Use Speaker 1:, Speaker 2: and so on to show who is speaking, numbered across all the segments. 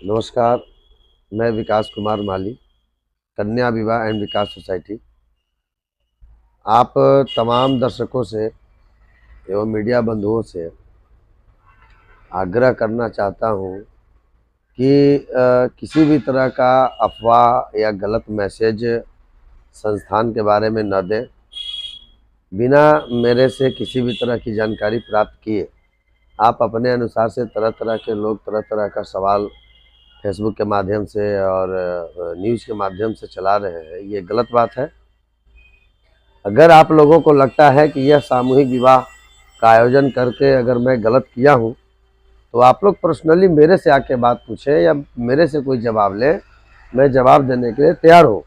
Speaker 1: नमस्कार। मैं विकास कुमार माली, कन्या विवाह एंड विकास सोसाइटी। आप तमाम दर्शकों से एवं मीडिया बंधुओं से आग्रह करना चाहता हूं कि किसी भी तरह का अफवाह या गलत मैसेज संस्थान के बारे में न दें। बिना मेरे से किसी भी तरह की जानकारी प्राप्त किए आप अपने अनुसार से तरह तरह के लोग तरह तरह का सवाल फेसबुक के माध्यम से और न्यूज़ के माध्यम से चला रहे हैं, ये गलत बात है। अगर आप लोगों को लगता है कि यह सामूहिक विवाह का आयोजन करके अगर मैं गलत किया हूं, तो आप लोग पर्सनली मेरे से आके बात पूछें या मेरे से कोई जवाब लें। मैं जवाब देने के लिए तैयार हूँ,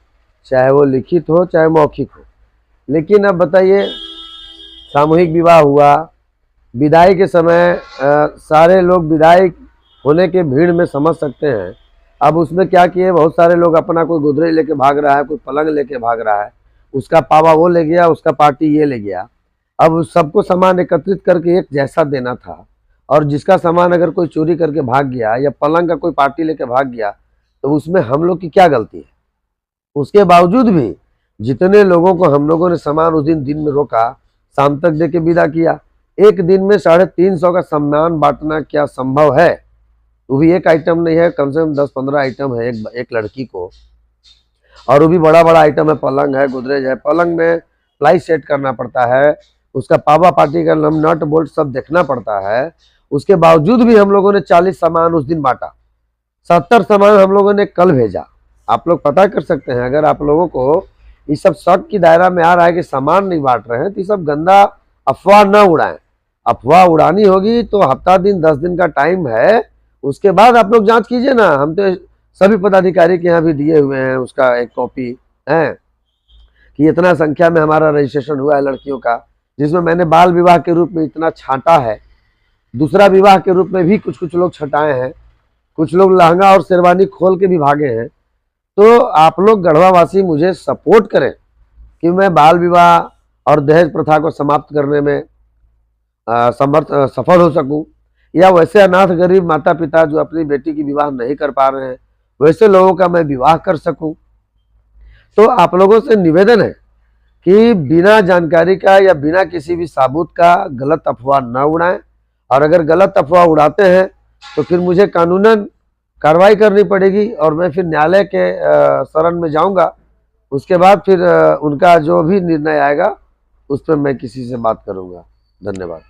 Speaker 1: चाहे वो लिखित हो चाहे मौखिक हो। लेकिन अब बताइए, सामूहिक विवाह हुआ, विदाई के समय सारे लोग विदाई होने के भीड़ में समझ सकते हैं। अब उसमें क्या किए, बहुत सारे लोग अपना कोई गोदरेज लेके भाग रहा है, कोई पलंग लेके भाग रहा है, उसका पावा वो ले गया, उसका पार्टी ये ले गया। अब सबको सामान एकत्रित करके एक जैसा देना था, और जिसका सामान अगर कोई चोरी करके भाग गया या पलंग का कोई पार्टी लेके भाग गया, तो उसमें हम लोग की क्या गलती है। उसके बावजूद भी जितने लोगों को हम लोगों ने सामान उस दिन में रोका, शाम तक दे के विदा किया। एक दिन में 350 का सामान बांटना क्या संभव है? वो भी एक आइटम नहीं है, कम से कम 10-15 आइटम है एक लड़की को, और वो भी बड़ा बड़ा आइटम है, पलंग है, गोदरेज है। पलंग में प्लाई सेट करना पड़ता है, उसका पावा पार्टी का नट बोल्ट सब देखना पड़ता है। उसके बावजूद भी हम लोगों ने 40 सामान उस दिन बांटा, 70 सामान हम लोगों ने कल भेजा। आप लोग पता कर सकते हैं। अगर आप लोगों को इस सब शक की दायरा में आ रहा है कि सामान नहीं बांट रहे हैं, तो ये सब गंदा अफवाह न उड़ाएं। अफवाह उड़ानी होगी तो हफ्ता दिन 10 दिन का टाइम है, उसके बाद आप लोग जांच कीजिए ना। हम तो सभी पदाधिकारी के यहाँ भी दिए हुए हैं उसका एक कॉपी है कि इतना संख्या में हमारा रजिस्ट्रेशन हुआ है लड़कियों का, जिसमें मैंने बाल विवाह के रूप में इतना छांटा है, दूसरा विवाह के रूप में भी कुछ कुछ लोग छटाए हैं, कुछ लोग लहंगा और शेरवानी खोल के भी भागे हैं। तो आप लोग गढ़वावासी मुझे सपोर्ट करें कि मैं बाल विवाह और दहेज प्रथा को समाप्त करने में सफल हो सकूं, या वैसे अनाथ गरीब माता पिता जो अपनी बेटी की विवाह नहीं कर पा रहे हैं, वैसे लोगों का मैं विवाह कर सकूं। तो आप लोगों से निवेदन है कि बिना जानकारी का या बिना किसी भी सबूत का गलत अफवाह न उड़ाएं, और अगर गलत अफवाह उड़ाते हैं तो फिर मुझे कानूनन कार्रवाई करनी पड़ेगी, और मैं फिर न्यायालय के शरण में जाऊंगा। उसके बाद फिर उनका जो भी निर्णय आएगा उस पर मैं किसी से बात करूंगा। धन्यवाद।